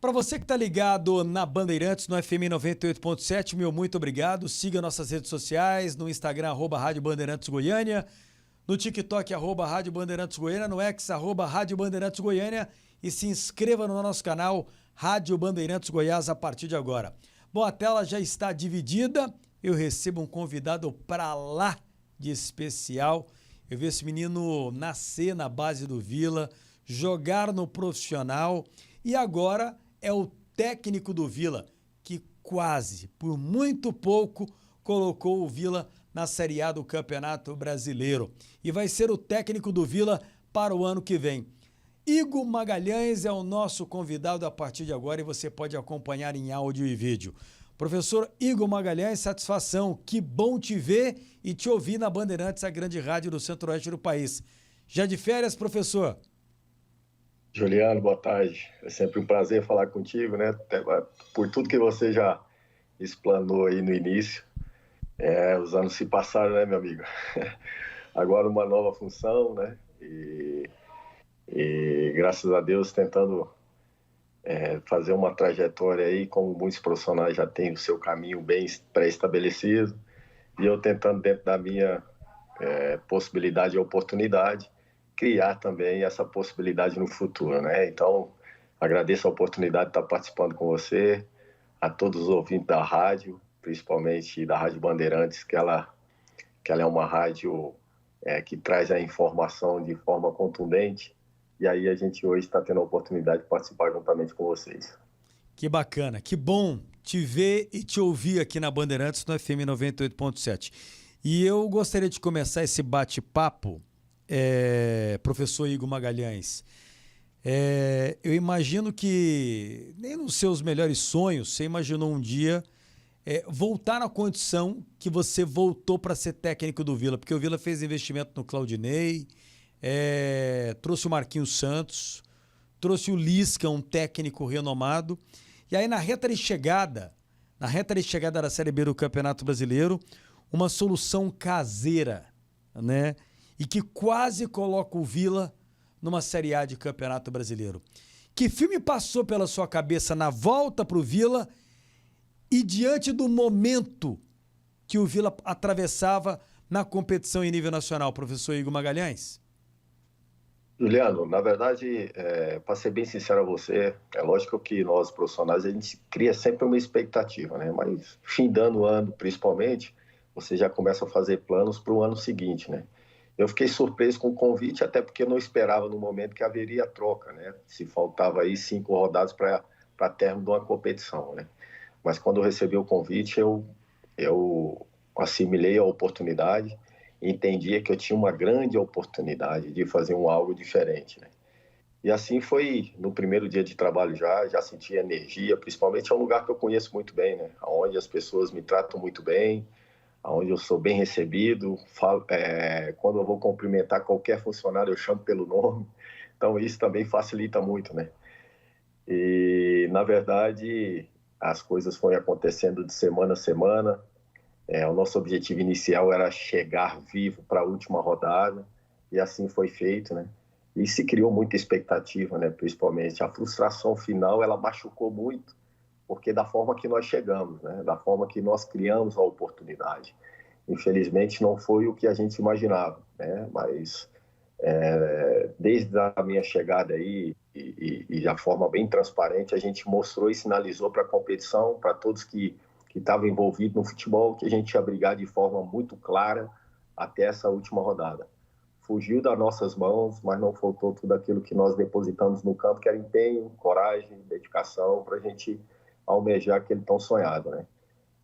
Para você que está ligado na Bandeirantes, no FM 98.7, meu muito obrigado. Siga nossas redes sociais, no Instagram, @Rádio Bandeirantes Goiânia, no TikTok, @Rádio Bandeirantes Goiânia, no X, @Rádio Bandeirantes Goiânia, e se inscreva no nosso canal Rádio Bandeirantes Goiás a partir de agora. Bom, a tela já está dividida, eu recebo um convidado para lá de especial. Eu vi esse menino nascer na base do Vila, jogar no profissional e agora é o técnico do Vila, que quase, por muito pouco, colocou o Vila na Série A do Campeonato Brasileiro. E vai ser o técnico do Vila para o ano que vem. Igor Magalhães é o nosso convidado a partir de agora e você pode acompanhar em áudio e vídeo. Professor Igor Magalhães, satisfação, que bom te ver e te ouvir na Bandeirantes, a grande rádio do centro-oeste do país. Já de férias, professor? Juliano, boa tarde. É sempre um prazer falar contigo, né? Por tudo que você já explanou aí no início. Os anos se passaram, né, meu amigo? Agora uma nova função, né? E graças a Deus tentando fazer uma trajetória aí, como muitos profissionais já têm o seu caminho bem pré-estabelecido. E eu tentando, dentro da minha possibilidade e oportunidade, criar também essa possibilidade no futuro, né? Então, agradeço a oportunidade de estar participando com você, a todos os ouvintes da rádio, principalmente da Rádio Bandeirantes, que ela é uma rádio que traz a informação de forma contundente, e aí a gente hoje está tendo a oportunidade de participar juntamente com vocês. Que bacana, que bom te ver e te ouvir aqui na Bandeirantes, no FM 98.7. E eu gostaria de começar esse bate-papo, professor Igor Magalhães. Eu imagino que nem nos seus melhores sonhos você imaginou um dia voltar na condição que você voltou para ser técnico do Vila, porque o Vila fez investimento no Claudinei, trouxe o Marquinhos Santos, trouxe o Lisca, um técnico renomado, e aí na reta de chegada da Série B do Campeonato Brasileiro, uma solução caseira, né? E que quase coloca o Vila numa Série A de Campeonato Brasileiro. Que filme passou pela sua cabeça na volta para o Vila e diante do momento que o Vila atravessava na competição em nível nacional, professor Igor Magalhães? Juliano, na verdade, para ser bem sincero a você, é lógico que nós profissionais, a gente cria sempre uma expectativa, né? Mas findando o ano, principalmente, você já começa a fazer planos para o ano seguinte, né? Eu fiquei surpreso com o convite, até porque não esperava no momento que haveria troca, né? Se faltava aí 5 rodadas para término de uma competição, né? Mas quando eu recebi o convite, eu assimilei a oportunidade e entendia que eu tinha uma grande oportunidade de fazer algo diferente, né? E assim foi no primeiro dia de trabalho já senti energia, principalmente é um lugar que eu conheço muito bem, né? Onde as pessoas me tratam muito bem, onde eu sou bem recebido, quando eu vou cumprimentar qualquer funcionário eu chamo pelo nome, então isso também facilita muito, né? E na verdade as coisas foram acontecendo de semana a semana. O nosso objetivo inicial era chegar vivo para a última rodada e assim foi feito, né? E se criou muita expectativa, né? Principalmente a frustração final, ela machucou muito, porque da forma que nós chegamos, né? Da forma que nós criamos a oportunidade. Infelizmente não foi o que a gente imaginava, né? Mas desde a minha chegada aí e de forma bem transparente, a gente mostrou e sinalizou para a competição, para todos que estavam envolvidos no futebol, que a gente ia brigar de forma muito clara até essa última rodada. Fugiu das nossas mãos, mas não faltou tudo aquilo que nós depositamos no campo, que era empenho, coragem, dedicação, para a gente almejar aquele tão sonhado, né?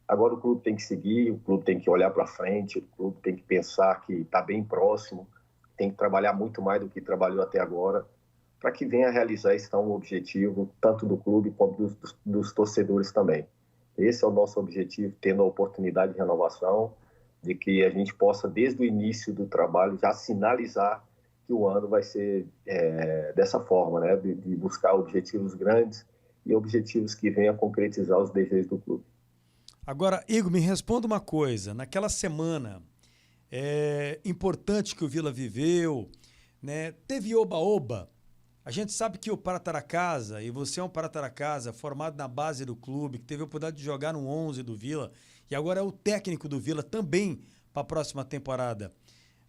Agora o clube tem que seguir, o clube tem que olhar para frente, o clube tem que pensar que está bem próximo, tem que trabalhar muito mais do que trabalhou até agora, para que venha a realizar esse tão objetivo, tanto do clube quanto dos torcedores também. Esse é o nosso objetivo, tendo a oportunidade de renovação, de que a gente possa, desde o início do trabalho, já sinalizar que o ano vai ser dessa forma, né? De buscar objetivos grandes e objetivos que venham a concretizar os desejos do clube. Agora, Igor, me responda uma coisa. Naquela semana importante que o Vila viveu, né? Teve oba-oba A gente sabe que o Prata da Casa, e você é um Prata da Casa formado na base do clube, que teve a oportunidade de jogar no 11 do Vila, e agora é o técnico do Vila também para a próxima temporada.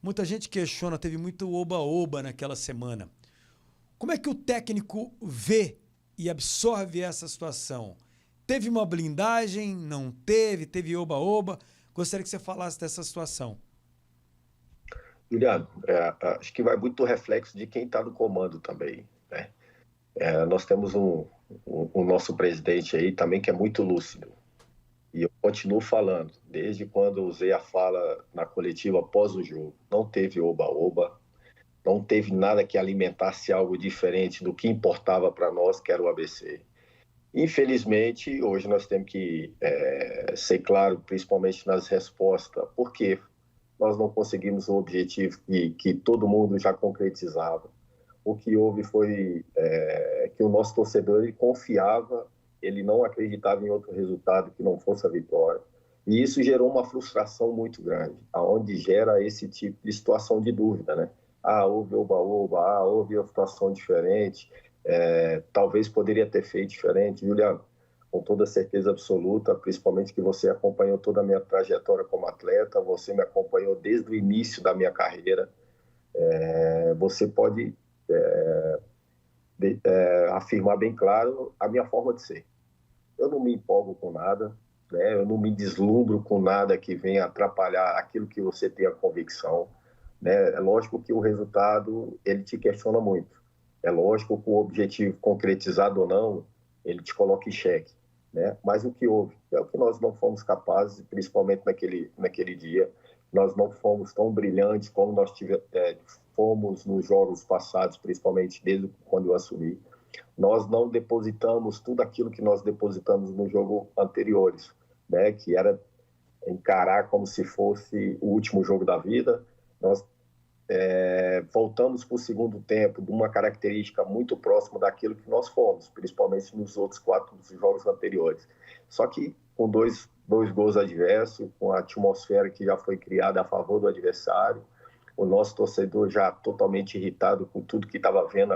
Muita gente questiona, teve muito oba-oba naquela semana. Como é que o técnico vê e absorve essa situação? Teve uma blindagem? Não teve? Teve oba-oba? Gostaria que você falasse dessa situação. Juliano, acho que vai muito do reflexo de quem está no comando também, né? Nós temos um nosso presidente aí também que é muito lúcido. E eu continuo falando, desde quando eu usei a fala na coletiva após o jogo, não teve oba-oba, não teve nada que alimentasse algo diferente do que importava para nós, que era o ABC. Infelizmente, hoje nós temos que ser claro, principalmente nas respostas, por que nós não conseguimos o objetivo que todo mundo já concretizava. O que houve foi que o nosso torcedor ele confiava, ele não acreditava em outro resultado que não fosse a vitória. E isso gerou uma frustração muito grande, aonde gera esse tipo de situação de dúvida, né? Houve oba-oba, houve uma situação diferente, talvez poderia ter feito diferente. Juliano, com toda certeza absoluta, principalmente que você acompanhou toda a minha trajetória como atleta, você me acompanhou desde o início da minha carreira, você pode afirmar bem claro a minha forma de ser. Eu não me empolgo com nada, né? Eu não me deslumbro com nada que venha atrapalhar aquilo que você tem a convicção, né? É lógico que o resultado, ele te questiona muito. É lógico que o objetivo concretizado ou não, ele te coloca em xeque, né? Mas o que houve? É o que nós não fomos capazes, principalmente naquele dia, nós não fomos tão brilhantes como nós fomos nos jogos passados, principalmente desde quando eu assumi. Nós não depositamos tudo aquilo que nós depositamos no jogo anteriores, né? Que era encarar como se fosse o último jogo da vida. Nós voltamos para o segundo tempo de uma característica muito próxima daquilo que nós fomos, principalmente nos outros 4 jogos anteriores. Só que com dois gols adversos, com a atmosfera que já foi criada a favor do adversário, o nosso torcedor já totalmente irritado com tudo que estava vendo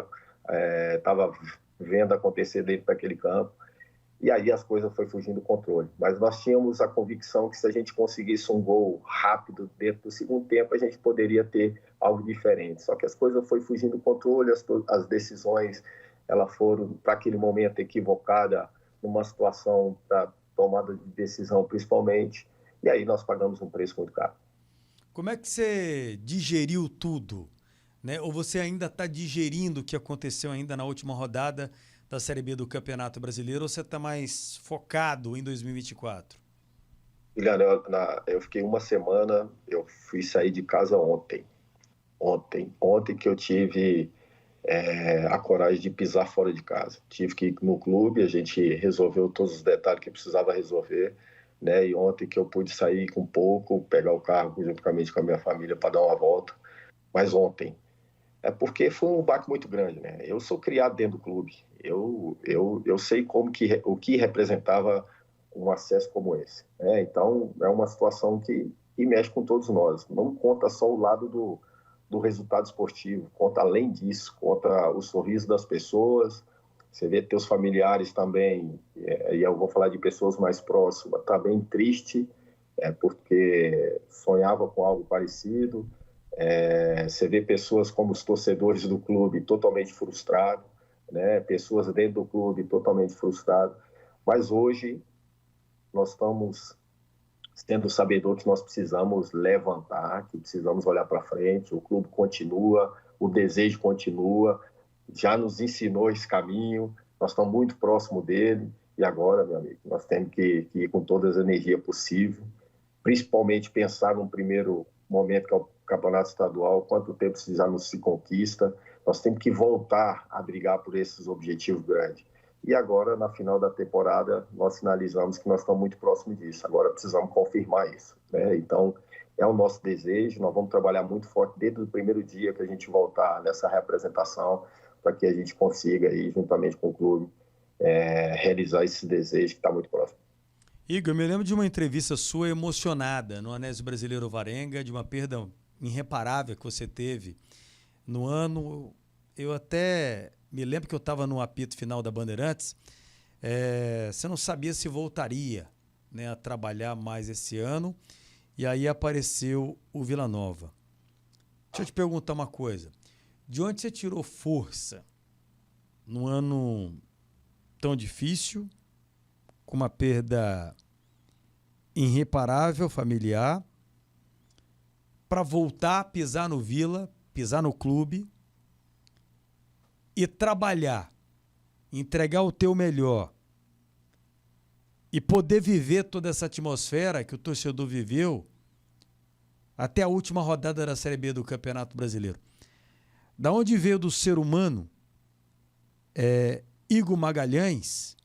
acontecer dentro daquele campo. E aí as coisas foi fugindo do controle. Mas nós tínhamos a convicção que se a gente conseguisse um gol rápido dentro do segundo tempo, a gente poderia ter algo diferente. Só que as coisas foi fugindo do controle, as decisões elas foram para aquele momento equivocada, numa situação para tomada de decisão principalmente. E aí nós pagamos um preço muito caro. Como é que você digeriu tudo, né? Ou você ainda está digerindo o que aconteceu ainda na última rodada da Série B do Campeonato Brasileiro, ou você está mais focado em 2024? Guilherme, eu fiquei uma semana, eu fui sair de casa ontem que eu tive a coragem de pisar fora de casa. Tive que ir no clube, a gente resolveu todos os detalhes que precisava resolver, né? E ontem que eu pude sair com pouco, pegar o carro juntamente com a minha família para dar uma volta, mas ontem. É porque foi um baque muito grande, né? Eu sou criado dentro do clube. Eu sei o que representava um acesso como esse, né? Então, é uma situação que mexe com todos nós. Não conta só o lado do resultado esportivo, conta além disso, conta o sorriso das pessoas. Você vê teus familiares também, e eu vou falar de pessoas mais próximas, tá bem triste, porque sonhava com algo parecido. Você vê pessoas como os torcedores do clube totalmente frustrados, né? Pessoas dentro do clube totalmente frustradas. Mas hoje nós estamos sendo sabedor que nós precisamos levantar, que precisamos olhar para frente. O clube continua, o desejo continua, já nos ensinou esse caminho, nós estamos muito próximo dele. E agora, meu amigo, nós temos que ir com todas as energias possíveis, principalmente pensar num primeiro momento que é o campeonato estadual, quanto tempo já não se conquista. Nós temos que voltar a brigar por esses objetivos grandes. E agora, na final da temporada, nós sinalizamos que nós estamos muito próximos disso. Agora precisamos confirmar isso, né? Então, é o nosso desejo. Nós vamos trabalhar muito forte desde o primeiro dia que a gente voltar nessa representação, para que a gente consiga, aí, juntamente com o clube, realizar esse desejo que está muito próximo. Igor, eu me lembro de uma entrevista sua emocionada no Anésio Brasileiro Varenga, de uma perda irreparável que você teve no ano. Eu até me lembro que eu estava no apito final da Bandeirantes, você não sabia se voltaria, né, a trabalhar mais esse ano, e aí apareceu o Vila Nova. Deixa eu te perguntar uma coisa. De onde você tirou força num ano tão difícil, com uma perda irreparável familiar, para voltar a pisar no Vila, pisar no clube e trabalhar, entregar o teu melhor e poder viver toda essa atmosfera que o torcedor viveu até a última rodada da Série B do Campeonato Brasileiro? Da onde veio do ser humano, Igor Magalhães,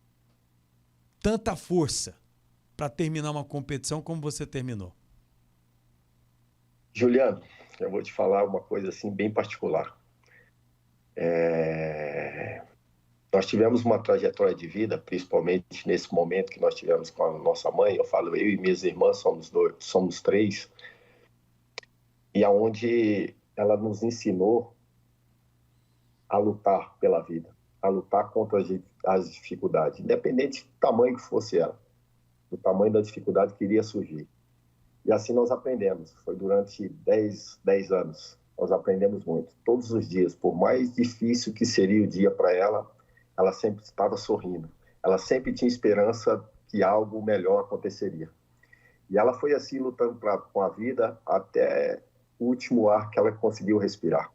tanta força para terminar uma competição como você terminou? Juliano, eu vou te falar uma coisa assim bem particular. Nós tivemos uma trajetória de vida, principalmente nesse momento que nós tivemos com a nossa mãe. Eu falo, eu e minhas irmãs somos três, e aonde ela nos ensinou a lutar pela vida, a lutar contra as dificuldades, independente do tamanho que fosse ela, do tamanho da dificuldade que iria surgir. E assim nós aprendemos. Foi durante 10 anos. Nós aprendemos muito. Todos os dias, por mais difícil que seria o dia para ela, ela sempre estava sorrindo. Ela sempre tinha esperança que algo melhor aconteceria. E ela foi assim, lutando com a vida até o último ar que ela conseguiu respirar.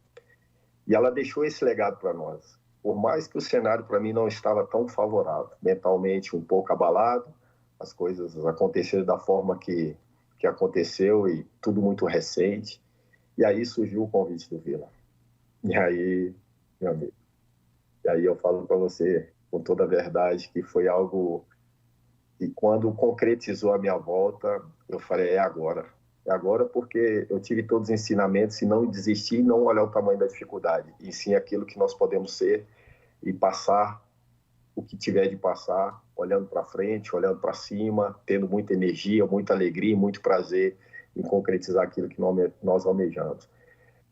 E ela deixou esse legado para nós. Por mais que o cenário para mim não estava tão favorável, mentalmente um pouco abalado, as coisas aconteceram da forma que aconteceu e tudo muito recente. E aí surgiu o convite do Vila. E aí, meu amigo, e aí eu falo para você com toda a verdade que foi algo que quando concretizou a minha volta, eu falei, é agora. É agora porque eu tive todos os ensinamentos e não desistir, não olhar o tamanho da dificuldade, e sim aquilo que nós podemos ser e passar o que tiver de passar, olhando para frente, olhando para cima, tendo muita energia, muita alegria e muito prazer em concretizar aquilo que nós almejamos.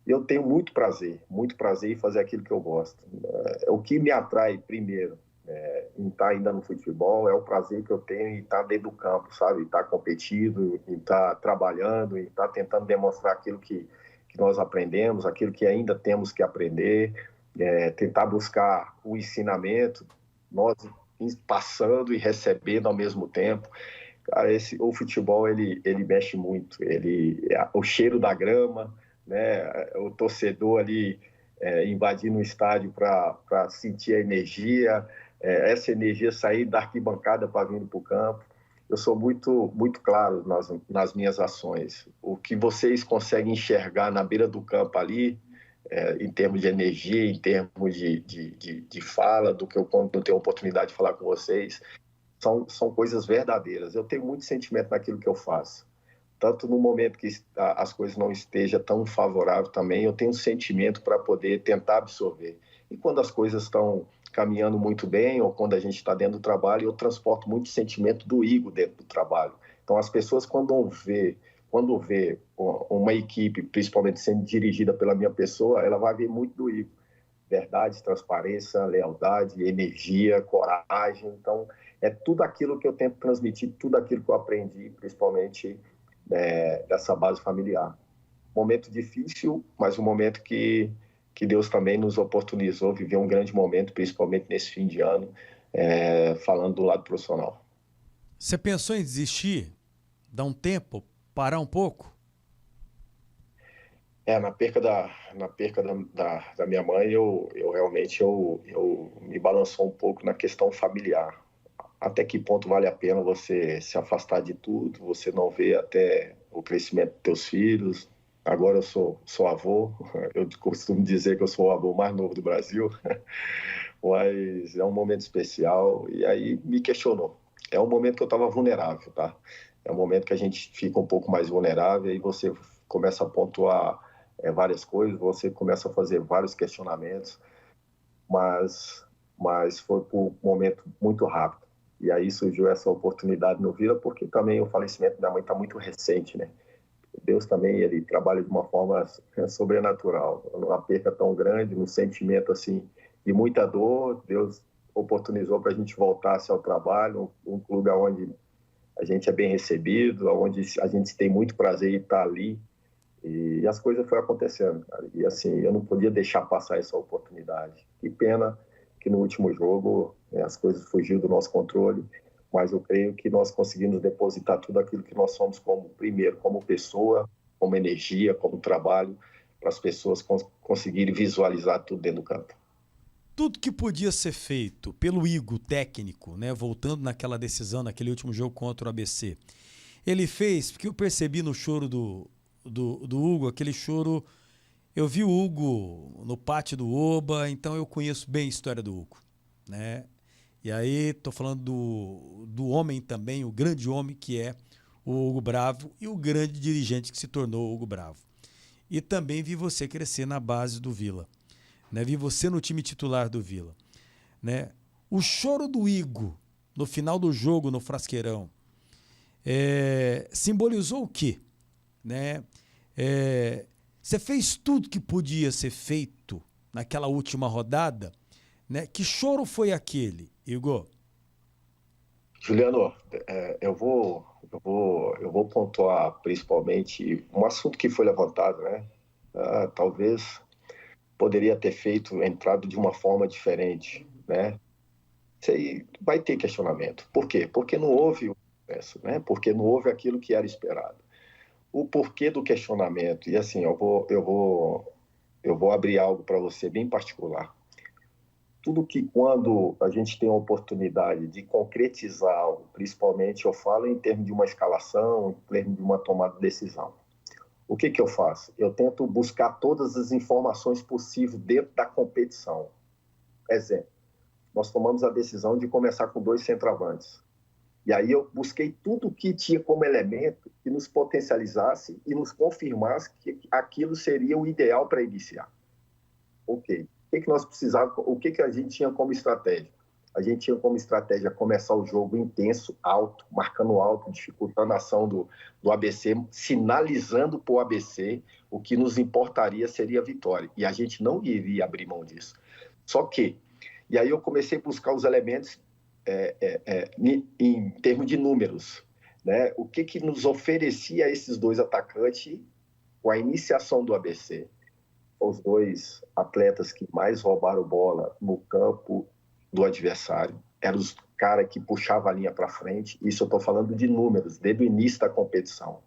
Eu tenho muito prazer em fazer aquilo que eu gosto. O que me atrai primeiro em estar ainda no futebol é o prazer que eu tenho em estar dentro do campo, sabe? Em estar competindo, em estar trabalhando, em estar tentando demonstrar aquilo que nós aprendemos, aquilo que ainda temos que aprender, tentar buscar o ensinamento, nós passando e recebendo ao mesmo tempo. Cara, o futebol ele mexe muito, o cheiro da grama, né? O torcedor ali invadindo o estádio para sentir a energia, essa energia sair da arquibancada para vir para o campo. Eu sou muito claro nas minhas ações. O que vocês conseguem enxergar na beira do campo ali, em termos de energia, em termos de fala, do que eu quando tenho a oportunidade de falar com vocês, são coisas verdadeiras. Eu tenho muito sentimento naquilo que eu faço. Tanto no momento que as coisas não estejam tão favoráveis também, eu tenho um sentimento para poder tentar absorver. E quando as coisas estão caminhando muito bem, ou quando a gente está dentro do trabalho, eu transporto muito sentimento do Igor dentro do trabalho. Então, as pessoas, quando vê uma equipe, principalmente sendo dirigida pela minha pessoa, ela vai ver muito do Igor. Verdade, transparência, lealdade, energia, coragem. Então, é tudo aquilo que eu tento transmitir, tudo aquilo que eu aprendi, principalmente dessa base familiar. Momento difícil, mas um momento que Deus também nos oportunizou viver um grande momento, principalmente nesse fim de ano, falando do lado profissional. Você pensou em desistir? Dar um tempo? Parar um pouco? Na perca da minha mãe, eu realmente me balançou um pouco na questão familiar. Até que ponto vale a pena você se afastar de tudo, você não vê até o crescimento dos teus filhos. Agora eu sou avô, eu costumo dizer que eu sou o avô mais novo do Brasil, mas é um momento especial e aí me questionou. É um momento que eu estava vulnerável, tá? É um momento que a gente fica um pouco mais vulnerável e você começa a pontuar várias coisas, você começa a fazer vários questionamentos, mas foi por um momento muito rápido. E aí surgiu essa oportunidade no Vila, porque também o falecimento da mãe está muito recente, né? Deus também, ele trabalha de uma forma sobrenatural, numa perca tão grande, num sentimento assim de muita dor, Deus oportunizou para a gente voltar ao trabalho, um clube onde a gente é bem recebido, onde a gente tem muito prazer em estar ali, e as coisas foram acontecendo, cara. E assim, eu não podia deixar passar essa oportunidade. Que pena que no último jogo, né, as coisas fugiram do nosso controle, mas eu creio que nós conseguimos depositar tudo aquilo que nós somos primeiro, como pessoa, como energia, como trabalho, para as pessoas conseguirem visualizar tudo dentro do campo. Tudo que podia ser feito pelo Igor, técnico, né, voltando naquela decisão, naquele último jogo contra o ABC, ele fez, porque eu percebi no choro do Hugo, aquele choro, eu vi o Hugo no pátio do Oba, então eu conheço bem a história do Hugo, né? E aí tô falando do homem também, o grande homem que é o Hugo Bravo e o grande dirigente que se tornou o Hugo Bravo. E também vi você crescer na base do Vila, né? Vi você no time titular do Vila, né? O choro do Igor no final do jogo no Frasqueirão simbolizou o quê? Né? Você fez tudo que podia ser feito naquela última rodada, né? Que choro foi aquele, Igor? Juliano, eu vou pontuar principalmente um assunto que foi levantado, né? Talvez poderia ter entrado de uma forma diferente, né? Isso aí vai ter questionamento. Por quê? Porque não houve o processo, né? Porque não houve aquilo que era esperado. O porquê do questionamento, e assim, eu vou abrir algo para você bem particular. Tudo que quando a gente tem a oportunidade de concretizar algo, principalmente eu falo em termos de uma escalação, em termos de uma tomada de decisão. O que eu faço? Eu tento buscar todas as informações possíveis dentro da competição. Exemplo, nós tomamos a decisão de começar com 2 centroavantes. E aí eu busquei tudo que tinha como elemento que nos potencializasse e nos confirmasse que aquilo seria o ideal para iniciar. Ok. O que nós precisávamos? O que a gente tinha como estratégia? A gente tinha como estratégia começar o jogo intenso, alto, marcando alto, dificultando a ação do ABC, sinalizando para o ABC o que nos importaria seria a vitória. E a gente não iria abrir mão disso. Só que, e aí eu comecei a buscar os elementos em termos de números, né? O que nos oferecia esses 2 atacantes com a iniciação do ABC? Os 2 atletas que mais roubaram bola no campo do adversário. Eram os caras que puxavam a linha para frente. Isso eu estou falando de números, desde o início da competição.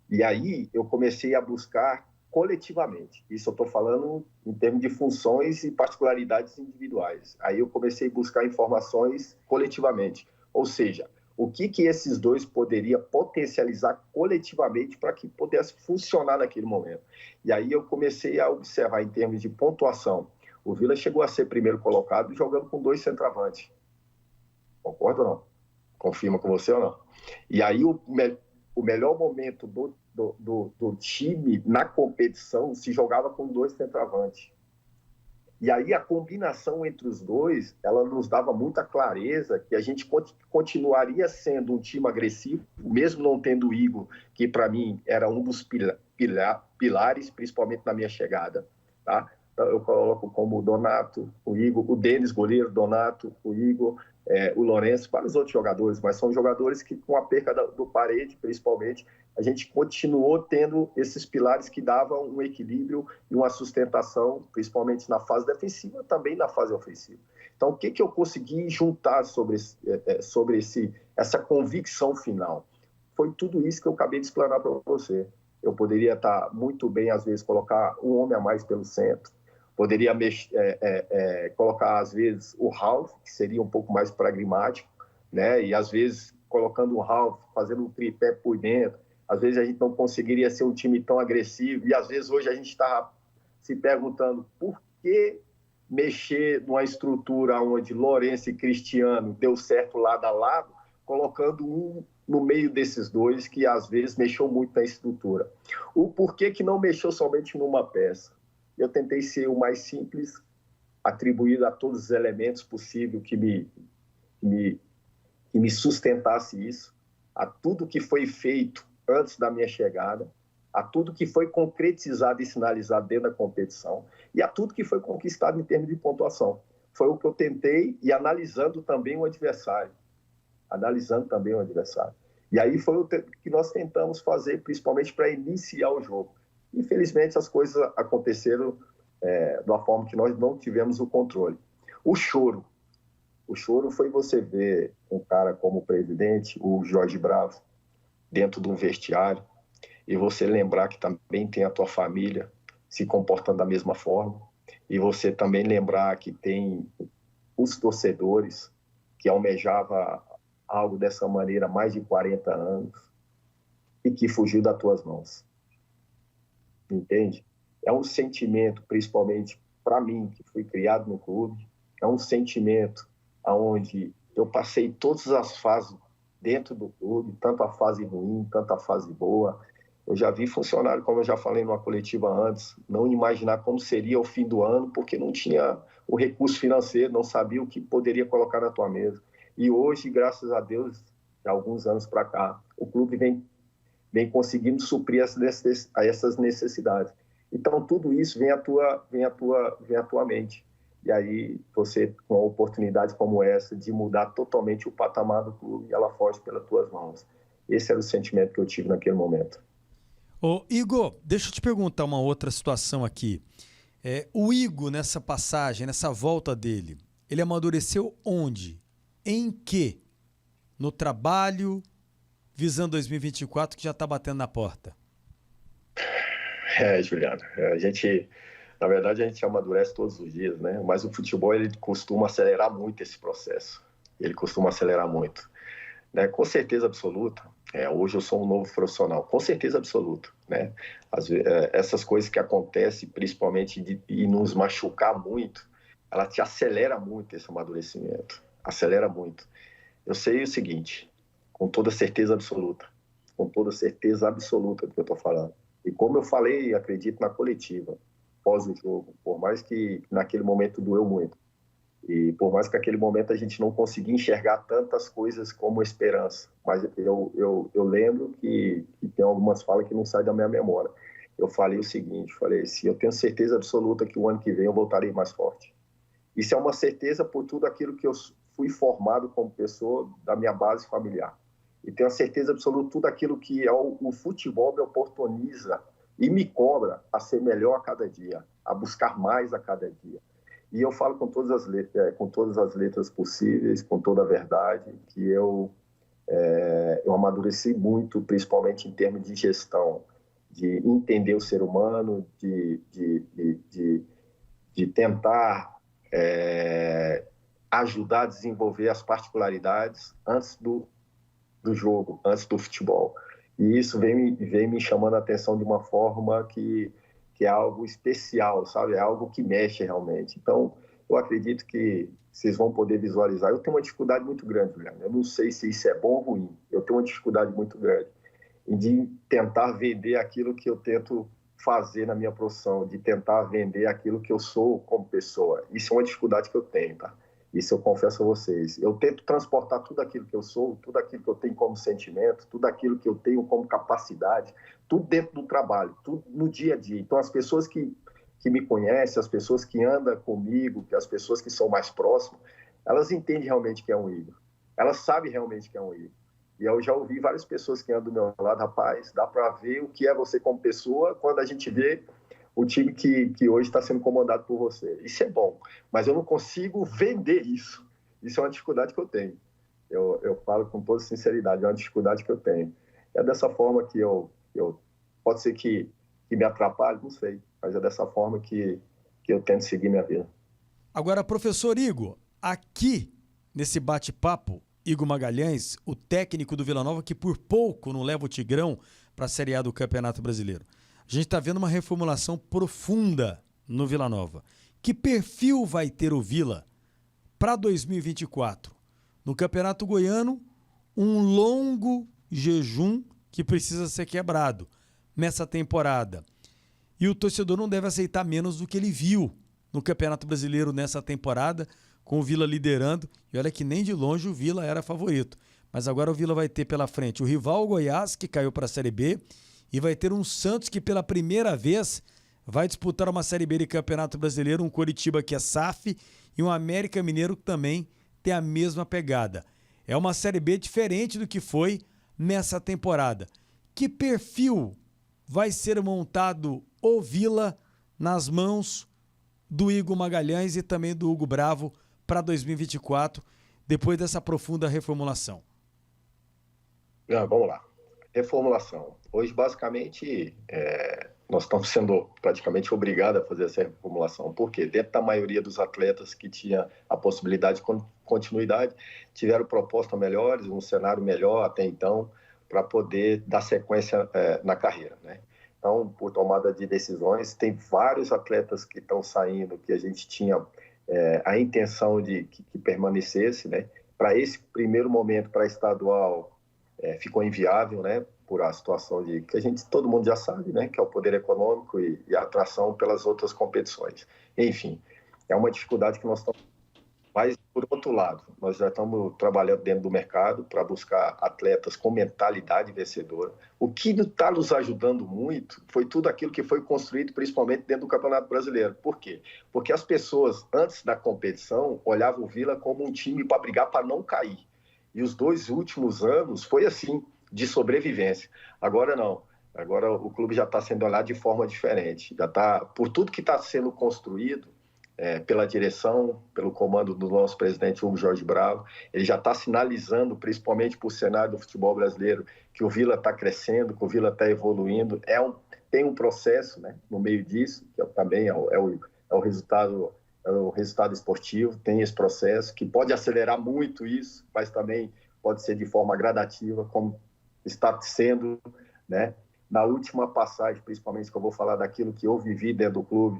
E aí eu comecei a buscar coletivamente. Isso eu estou falando em termos de funções e particularidades individuais. Aí eu comecei a buscar informações coletivamente. Ou seja, o que esses 2 poderiam potencializar coletivamente para que pudesse funcionar naquele momento. E aí eu comecei a observar em termos de pontuação. O Vila chegou a ser primeiro colocado jogando com 2 centroavantes. Concorda ou não? Confirma com você ou não? E aí o melhor momento do time na competição se jogava com 2 centroavantes. E aí a combinação entre os 2, ela nos dava muita clareza que a gente continuaria sendo um time agressivo, mesmo não tendo o Igor, que para mim era um dos pilares, principalmente na minha chegada. Tá? Então, eu coloco como o Donato, o Igor, o Denis, goleiro, Donato, o Igor, o Lourenço, vários outros jogadores, mas são jogadores que com a perca do Parede, principalmente, a gente continuou tendo esses pilares que davam um equilíbrio e uma sustentação, principalmente na fase defensiva, também na fase ofensiva. Então, o que eu consegui juntar sobre essa convicção final? Foi tudo isso que eu acabei de explanar para você. Eu poderia estar muito bem, às vezes, colocar um homem a mais pelo centro, poderia colocar, às vezes, o Ralf, que seria um pouco mais pragmático, né? E, às vezes, colocando o Ralf, fazendo um tripé por dentro, às vezes a gente não conseguiria ser um time tão agressivo, e às vezes hoje a gente está se perguntando por que mexer numa estrutura onde Lourenço e Cristiano deu certo lado a lado, colocando um no meio desses 2 que às vezes mexeu muito na estrutura. O porquê que não mexeu somente numa peça? Eu tentei ser o mais simples, atribuído a todos os elementos possíveis que me sustentasse isso, a tudo que foi feito antes da minha chegada, a tudo que foi concretizado e sinalizado dentro da competição e a tudo que foi conquistado em termos de pontuação. foi o que eu tentei, e analisando também o adversário. E aí foi o que nós tentamos fazer, principalmente para iniciar o jogo. Infelizmente, as coisas aconteceram de uma forma que nós não tivemos o controle. O choro foi você ver um cara como o presidente, o Jorge Bravo, dentro de um vestiário, e você lembrar que também tem a tua família se comportando da mesma forma, e você também lembrar que tem os torcedores que almejava algo dessa maneira há mais de 40 anos e que fugiu das tuas mãos. Entende? É um sentimento, principalmente para mim, que fui criado no clube, é um sentimento onde eu passei todas as fases dentro do clube, tanto a fase ruim, tanto a fase boa. Eu já vi funcionário, como eu já falei numa coletiva antes, não imaginar como seria o fim do ano, porque não tinha o recurso financeiro, não sabia o que poderia colocar na tua mesa. E hoje, graças a Deus, de alguns anos para cá, o clube vem conseguindo suprir essas necessidades. Então, tudo isso vem à tua mente. E aí, você, com uma oportunidade como essa, de mudar totalmente o patamar do clube, ela foge pelas tuas mãos. Esse era o sentimento que eu tive naquele momento. Ô, Igor, deixa eu te perguntar uma outra situação aqui. O Igor, nessa passagem, nessa volta dele, ele amadureceu onde? Em que? No trabalho, visando 2024, que já está batendo na porta? Juliano, na verdade a gente amadurece todos os dias, né? Mas o futebol, ele costuma acelerar muito esse processo. Ele costuma acelerar muito. Né? Com certeza absoluta, hoje eu sou um novo profissional, com certeza absoluta. Né? Essas coisas que acontecem, principalmente de nos machucar muito, ela te acelera muito esse amadurecimento. Acelera muito. Eu sei o seguinte, com toda certeza absoluta do que eu estou falando. E como eu falei, acredito na coletiva, pós o jogo, por mais que naquele momento doeu muito, e por mais que naquele momento a gente não conseguia enxergar tantas coisas como esperança, mas eu lembro que tem algumas falas que não saem da minha memória. Eu falei o seguinte, assim, eu tenho certeza absoluta que o ano que vem eu voltarei mais forte. Isso é uma certeza por tudo aquilo que eu fui formado como pessoa da minha base familiar. E tenho a certeza absoluta de tudo aquilo que o futebol me oportuniza e me cobra a ser melhor a cada dia, a buscar mais a cada dia. E eu falo com todas as letras possíveis, com toda a verdade, que eu amadureci muito, principalmente em termos de gestão, de entender o ser humano, de tentar ajudar a desenvolver as particularidades antes do jogo, antes do futebol. E isso vem me chamando a atenção de uma forma que é algo especial, sabe? É algo que mexe realmente. Então, eu acredito que vocês vão poder visualizar. Eu tenho uma dificuldade muito grande, Juliano. Eu não sei se isso é bom ou ruim. Eu tenho uma dificuldade muito grande de tentar vender aquilo que eu tento fazer na minha profissão, de tentar vender aquilo que eu sou como pessoa. Isso é uma dificuldade que eu tenho, tá? Isso eu confesso a vocês. Eu tento transportar tudo aquilo que eu sou, tudo aquilo que eu tenho como sentimento, tudo aquilo que eu tenho como capacidade, tudo dentro do trabalho, tudo no dia a dia. Então, as pessoas que me conhecem, as pessoas que andam comigo, as pessoas que são mais próximas, elas entendem realmente que é um Igor. Elas sabem realmente que é um Igor. E eu já ouvi várias pessoas que andam do meu lado, rapaz, dá para ver o que é você como pessoa quando a gente vê o time que hoje está sendo comandado por você. Isso é bom, mas eu não consigo vender isso. Isso é uma dificuldade que eu tenho. Eu falo com toda sinceridade, é uma dificuldade que eu tenho. É dessa forma que eu pode ser que me atrapalhe, não sei, mas é dessa forma que eu tento seguir minha vida. Agora, professor Igor, aqui nesse bate-papo, Igor Magalhães, o técnico do Vila Nova, que por pouco não leva o Tigrão para a Série A do Campeonato Brasileiro. A gente está vendo uma reformulação profunda no Vila Nova. Que perfil vai ter o Vila para 2024? No Campeonato Goiano, um longo jejum que precisa ser quebrado nessa temporada. E o torcedor não deve aceitar menos do que ele viu no Campeonato Brasileiro nessa temporada, com o Vila liderando. E olha que nem de longe o Vila era favorito. Mas agora o Vila vai ter pela frente o rival Goiás, que caiu para a Série B, e vai ter um Santos que pela primeira vez vai disputar uma Série B de Campeonato Brasileiro, um Coritiba que é SAF e um América Mineiro que também tem a mesma pegada. É uma Série B diferente do que foi nessa temporada. Que perfil vai ser montado o Vila nas mãos do Igor Magalhães e também do Hugo Bravo para 2024, depois dessa profunda reformulação? Vamos lá. Reformulação. Hoje, basicamente, nós estamos sendo praticamente obrigados a fazer essa reformulação. Por quê? Dentro da maioria dos atletas que tinha a possibilidade de continuidade, tiveram propostas melhores, um cenário melhor até então, para poder dar sequência na carreira, né? Então, por tomada de decisões, tem vários atletas que estão saindo, que a gente tinha a intenção de que permanecesse, né? Para esse primeiro momento, para estadual, ficou inviável, né? Por a situação que todo mundo já sabe, né? Que é o poder econômico e a atração pelas outras competições. Enfim, é uma dificuldade que nós estamos. Mas, por outro lado, nós já estamos trabalhando dentro do mercado para buscar atletas com mentalidade vencedora. O que está nos ajudando muito foi tudo aquilo que foi construído, principalmente dentro do Campeonato Brasileiro. Por quê? Porque as pessoas, antes da competição, olhavam o Vila como um time para brigar para não cair. E os 2 últimos anos foi assim, de sobrevivência. Agora não. Agora o clube já está sendo olhado de forma diferente. Já está, por tudo que está sendo construído, pela direção, pelo comando do nosso presidente Hugo Jorge Bravo, ele já está sinalizando, principalmente para o cenário do futebol brasileiro, que o Vila está crescendo, que o Vila está evoluindo. Tem um processo, né, no meio disso, que também é o resultado esportivo, tem esse processo que pode acelerar muito isso, mas também pode ser de forma gradativa, como está sendo, né? Na última passagem, principalmente, que eu vou falar daquilo que eu vivi dentro do clube,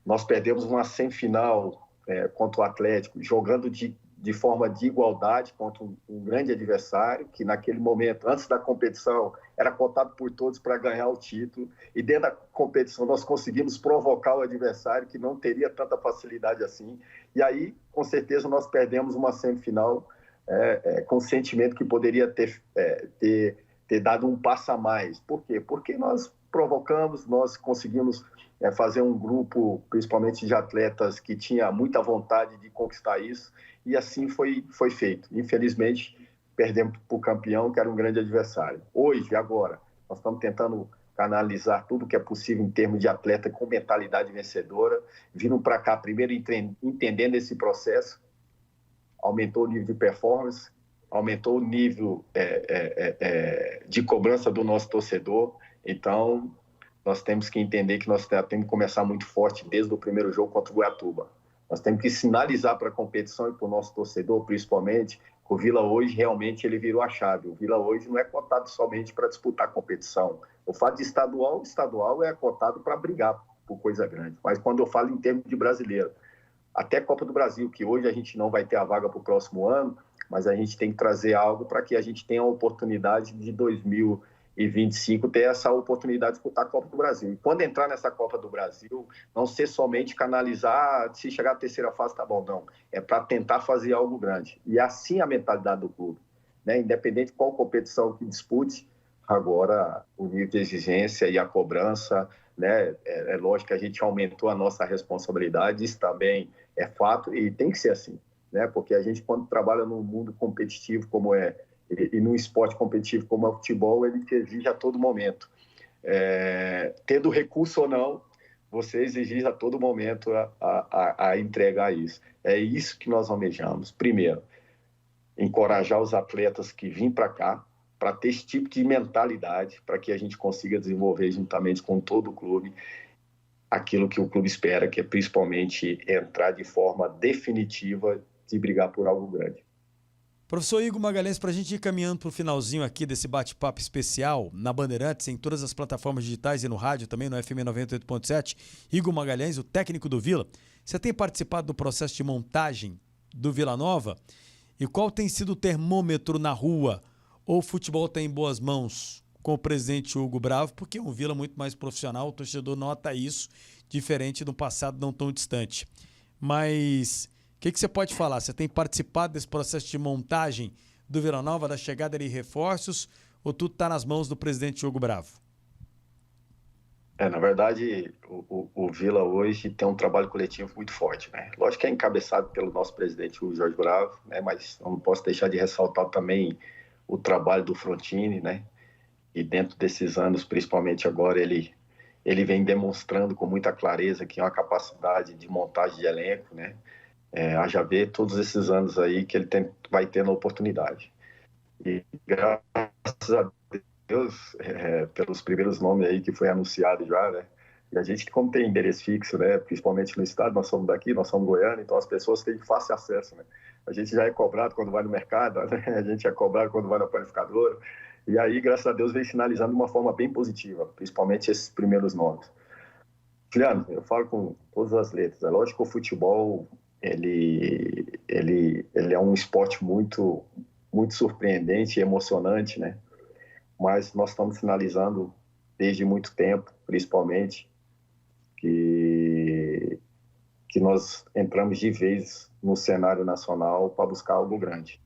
nós perdemos uma semifinal contra o Atlético, jogando de forma de igualdade contra um grande adversário, que naquele momento, antes da competição, era cotado por todos para ganhar o título. E dentro da competição nós conseguimos provocar o adversário, que não teria tanta facilidade assim. E aí, com certeza, nós perdemos uma semifinal com o sentimento que poderia ter dado um passo a mais. Por quê? Porque nós provocamos, nós conseguimos fazer um grupo, principalmente de atletas, que tinha muita vontade de conquistar isso, e assim foi feito. Infelizmente, perdemos para o campeão, que era um grande adversário. Hoje, agora, nós estamos tentando canalizar tudo que é possível em termos de atleta com mentalidade vencedora, vindo para cá, primeiro entendendo esse processo, aumentou o nível de performance, aumentou o nível de cobrança do nosso torcedor. Então, nós temos que entender que nós temos que começar muito forte desde o primeiro jogo contra o Goiatuba. Nós temos que sinalizar para a competição e para o nosso torcedor, principalmente, que o Vila hoje realmente ele virou a chave. O Vila hoje não é cotado somente para disputar a competição. O fato de estadual é cotado para brigar por coisa grande. Mas quando eu falo em termos de brasileiro, até Copa do Brasil, que hoje a gente não vai ter a vaga para o próximo ano, mas a gente tem que trazer algo para que a gente tenha a oportunidade de 2025 ter essa oportunidade de disputar a Copa do Brasil. E quando entrar nessa Copa do Brasil, não ser somente canalizar, se chegar à terceira fase, tá bom, não. É para tentar fazer algo grande. E assim a mentalidade do clube, né? Independente de qual competição que dispute, agora o nível de exigência e a cobrança, né? É lógico que a gente aumentou a nossa responsabilidade, isso também é fato e tem que ser assim, né? Porque a gente, quando trabalha num mundo competitivo como e num esporte competitivo como é o futebol, ele te exige a todo momento. Tendo recurso ou não, você exige a todo momento a entregar isso. É isso que nós almejamos. Primeiro, encorajar os atletas que vêm para cá, para ter esse tipo de mentalidade, para que a gente consiga desenvolver juntamente com todo o clube aquilo que o clube espera, que é principalmente entrar de forma definitiva de brigar por algo grande. Professor Igor Magalhães, para a gente ir caminhando para o finalzinho aqui desse bate-papo especial na Bandeirantes, em todas as plataformas digitais e no rádio, também no FM 98.7, Igor Magalhães, o técnico do Vila, você tem participado do processo de montagem do Vila Nova? E qual tem sido o termômetro na rua? Ou o futebol está em boas mãos com o presidente Hugo Bravo? Porque é um Vila muito mais profissional, o torcedor nota isso, diferente do passado não tão distante. Mas o que você pode falar? Você tem participado desse processo de montagem do Vila Nova, da chegada de reforços, ou tudo está nas mãos do presidente Hugo Bravo? Na verdade, o Vila hoje tem um trabalho coletivo muito forte, né? Lógico que é encabeçado pelo nosso presidente, o Jorge Bravo, né? Mas eu não posso deixar de ressaltar também o trabalho do Frontini, né? E dentro desses anos, principalmente agora, ele vem demonstrando com muita clareza que é uma capacidade de montagem de elenco, né? Haja ver todos esses anos aí que ele vai tendo a oportunidade. E graças a Deus, pelos primeiros nomes aí que foi anunciado já, né? E a gente, como tem endereço fixo, né? Principalmente no estado, nós somos daqui, nós somos Goiânia, então as pessoas têm fácil acesso, né? A gente já é cobrado quando vai no mercado, né? A gente é cobrado quando vai na panificadora. E aí, graças a Deus, vem sinalizando de uma forma bem positiva, principalmente esses primeiros nomes. Juliano, eu falo com todas as letras. É lógico que o futebol ele é um esporte muito surpreendente e emocionante, né? Mas nós estamos sinalizando desde muito tempo, principalmente, que nós entramos de vez no cenário nacional para buscar algo grande,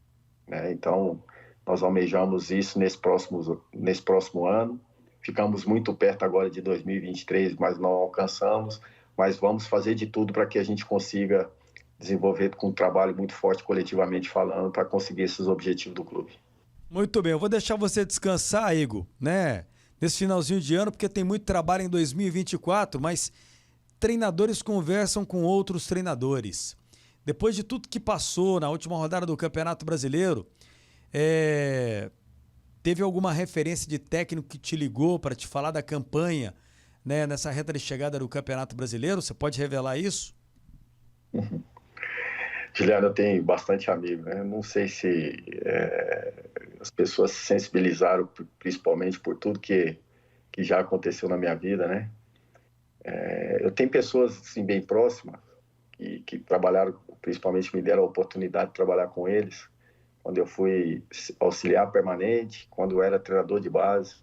né? Então, nós almejamos isso nesse próximo ano. Ficamos muito perto agora de 2023, mas não alcançamos. Mas vamos fazer de tudo para que a gente consiga desenvolver com um trabalho muito forte, coletivamente falando, para conseguir esses objetivos do clube. Muito bem, eu vou deixar você descansar, Igor, né? Nesse finalzinho de ano, porque tem muito trabalho em 2024, mas treinadores conversam com outros treinadores. Depois de tudo que passou na última rodada do Campeonato Brasileiro, teve alguma referência de técnico que te ligou para te falar da campanha, né, nessa reta de chegada do Campeonato Brasileiro? Você pode revelar isso? Juliano, eu tenho bastante amigo, né? Não sei se as pessoas se sensibilizaram, principalmente por tudo que já aconteceu na minha vida, né? Eu tenho pessoas assim, bem próximas que trabalharam, principalmente me deram a oportunidade de trabalhar com eles, quando eu fui auxiliar permanente, quando eu era treinador de base,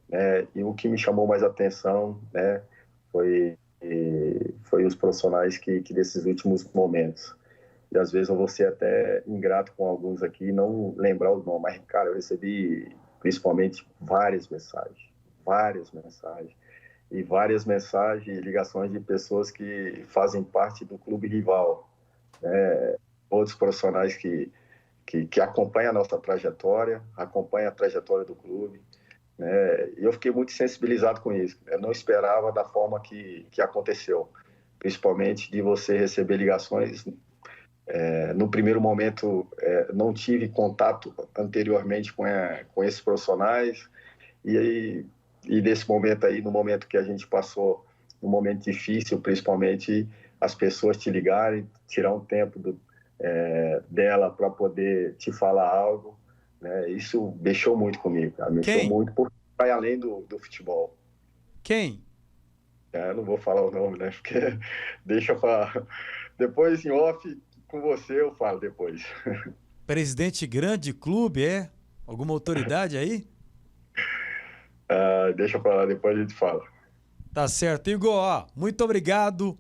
né? E o que me chamou mais atenção, né, foi os profissionais que desses últimos momentos. E às vezes eu vou ser até ingrato com alguns aqui e não lembrar o nome, mas, cara, eu recebi principalmente várias mensagens e ligações de pessoas que fazem parte do clube rival, né? Outros profissionais que acompanham a nossa trajetória, acompanham a trajetória do clube, né? E eu fiquei muito sensibilizado com isso. Eu não esperava da forma que aconteceu, principalmente de você receber ligações. No primeiro momento, não tive contato anteriormente com esses profissionais, e desse momento aí, no momento que a gente passou, um momento difícil, principalmente as pessoas te ligarem, tirar um tempo dela para poder te falar algo, né? Isso mexeu muito comigo, cara. Mexeu muito, porque vai além do futebol. Quem? Eu não vou falar o nome, né? Porque deixa para depois em off. Com você eu falo depois. Presidente grande clube, Alguma autoridade aí? Deixa pra lá, depois a gente fala. Tá certo. Igor, muito obrigado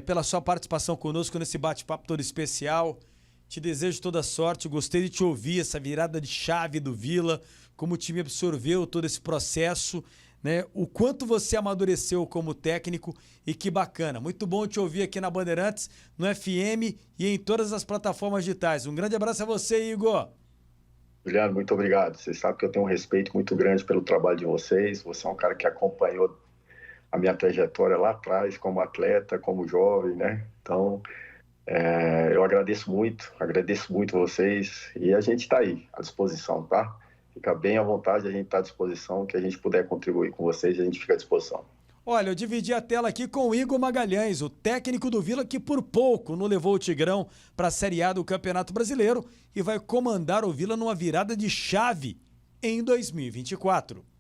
pela sua participação conosco nesse bate-papo todo especial. Te desejo toda sorte. Gostei de te ouvir, essa virada de chave do Vila, como o time absorveu todo esse processo, né? O quanto você amadureceu como técnico, e que bacana. Muito bom te ouvir aqui na Bandeirantes, no FM e em todas as plataformas digitais. Um grande abraço a você, Igor. Juliano, muito obrigado. Você sabe que eu tenho um respeito muito grande pelo trabalho de vocês. Você é um cara que acompanhou a minha trajetória lá atrás, como atleta, como jovem, né? Então, eu agradeço muito vocês, e a gente está aí à disposição, tá? Fica bem à vontade, a gente está à disposição, que a gente puder contribuir com vocês, a gente fica à disposição. Olha, eu dividi a tela aqui com o Igor Magalhães, o técnico do Vila, que por pouco não levou o Tigrão para a Série A do Campeonato Brasileiro e vai comandar o Vila numa virada de chave em 2024.